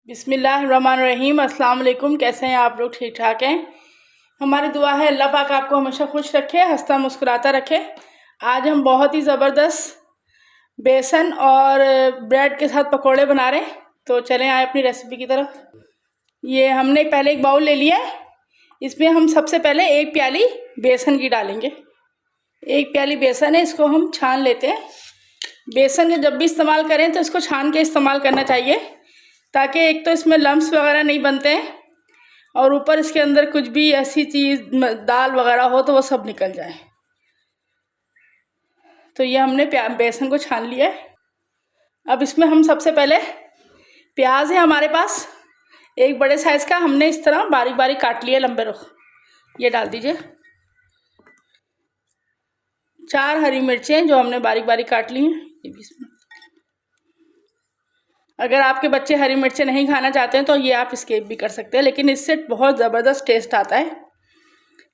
बिस्मिल्लाहिर्रहमानिर्रहीम। अस्सलाम वालेकुम। कैसे हैं आप लोग? ठीक ठाक हैं? हमारी दुआ है अल्लाह पाक आपको हमेशा खुश रखे, हंसता मुस्कुराता रखे। आज हम बहुत ही ज़बरदस्त बेसन और ब्रेड के साथ पकोड़े बना रहे हैं। तो चलें आए अपनी रेसिपी की तरफ। ये हमने पहले एक बाउल ले लिया है। इसमें हम सबसे पहले एक प्याली बेसन की डालेंगे। एक प्याली बेसन है, इसको हम छान लेते हैं। बेसन का जब भी इस्तेमाल करें तो इसको छान के इस्तेमाल करना चाहिए, ताकि एक तो इसमें लम्स वगैरह नहीं बनते हैं और ऊपर इसके अंदर कुछ भी ऐसी चीज़ दाल वगैरह हो तो वो सब निकल जाए। तो ये हमने बेसन को छान लिया है। अब इसमें हम सबसे पहले प्याज है हमारे पास एक बड़े साइज़ का, हमने इस तरह बारीक बारीक काट लिया लंबे रुख, ये डाल दीजिए। 4 हरी मिर्चें जो हमने बारीक बारीक काट ली हैं, ये भी इसमें। अगर आपके बच्चे हरी मिर्चें नहीं खाना चाहते हैं तो ये आप स्किप भी कर सकते हैं, लेकिन इससे बहुत ज़बरदस्त टेस्ट आता है।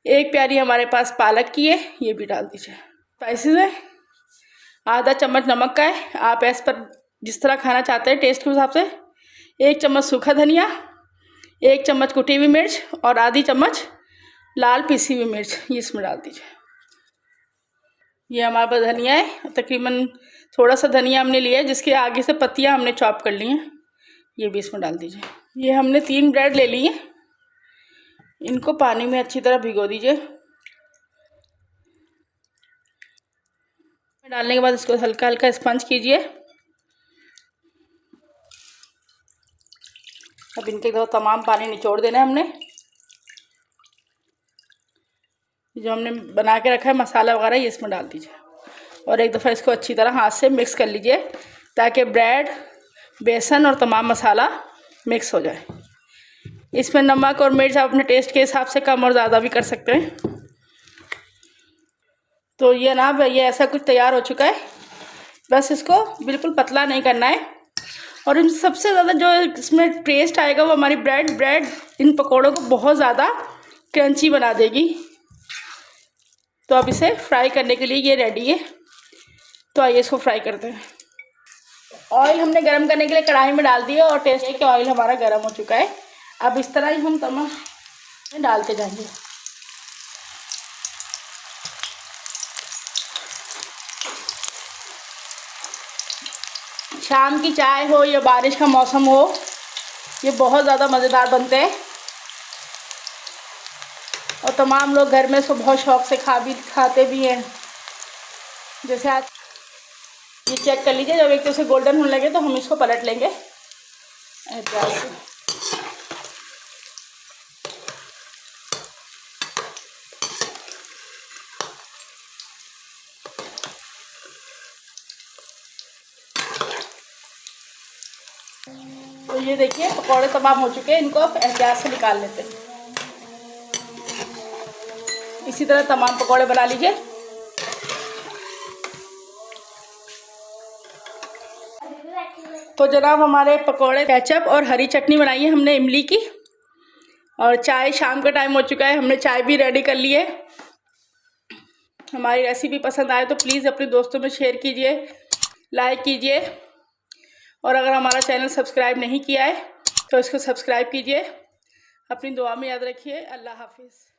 एक प्याली हमारे पास पालक की है, ये भी डाल दीजिए। स्पाइसेस है, आधा चम्मच नमक का है, आप ऐस पर जिस तरह खाना चाहते हैं टेस्ट के हिसाब से। 1 चम्मच सूखा धनिया, 1 चम्मच कुटी हुई मिर्च और आधी चम्मच लाल पिसी हुई मिर्च, ये इसमें डाल दीजिए। ये हमारे पास धनिया है, तकरीबन थोड़ा सा धनिया हमने लिया है जिसके आगे से पत्तियां हमने चॉप कर ली हैं, ये भी इसमें डाल दीजिए। ये हमने 3 ब्रेड ले ली हैं, इनको पानी में अच्छी तरह भिगो दीजिए। डालने के बाद इसको हल्का हल्का स्पंज कीजिए। अब इनके दो तमाम पानी निचोड़ देना है हमने। जो हमने बना के रखा है मसाला वगैरह, ये इसमें डाल दीजिए और एक दफ़ा इसको अच्छी तरह हाथ से मिक्स कर लीजिए, ताकि ब्रेड, बेसन और तमाम मसाला मिक्स हो जाए। इसमें नमक और मिर्च आप अपने टेस्ट के हिसाब से कम और ज़्यादा भी कर सकते हैं। तो ये ना ये ऐसा कुछ तैयार हो चुका है। बस इसको बिल्कुल पतला नहीं करना है। और इन सबसे ज़्यादा जो इसमें टेस्ट आएगा वो हमारी ब्रेड इन पकौड़ों को बहुत ज़्यादा क्रंची बना देगी। तो अब इसे फ्राई करने के लिए ये रेडी है। तो आइए इसको फ्राई करते हैं। ऑयल हमने गरम करने के लिए कढ़ाई में डाल दिया और टेस्ट है कि ऑयल हमारा गरम हो चुका है। अब इस तरह ही हम तमाम डालते जाएंगे। शाम की चाय हो या बारिश का मौसम हो, ये बहुत ज़्यादा मज़ेदार बनते हैं और तमाम लोग घर में इसको बहुत शौक़ से खाते भी हैं। जैसे आज ये चेक कर लीजिए, जब एक तो से गोल्डन होने लगे तो हम इसको पलट लेंगे प्याज से। तो ये देखिए पकौड़े तमाम हो चुके हैं, इनको अब एहतियात से निकाल लेते हैं। इसी तरह तमाम पकौड़े बना लीजिए। तो जनाब हमारे पकौड़े, केचप और हरी चटनी बनाई है हमने इमली की, और चाय शाम का टाइम हो चुका है, हमने चाय भी रेडी कर ली है। हमारी रेसिपी पसंद आए तो प्लीज़ अपने दोस्तों में शेयर कीजिए, लाइक कीजिए, और अगर हमारा चैनल सब्सक्राइब नहीं किया है तो इसको सब्सक्राइब कीजिए। अपनी दुआ में याद रखिए। अल्लाह हाफिज़।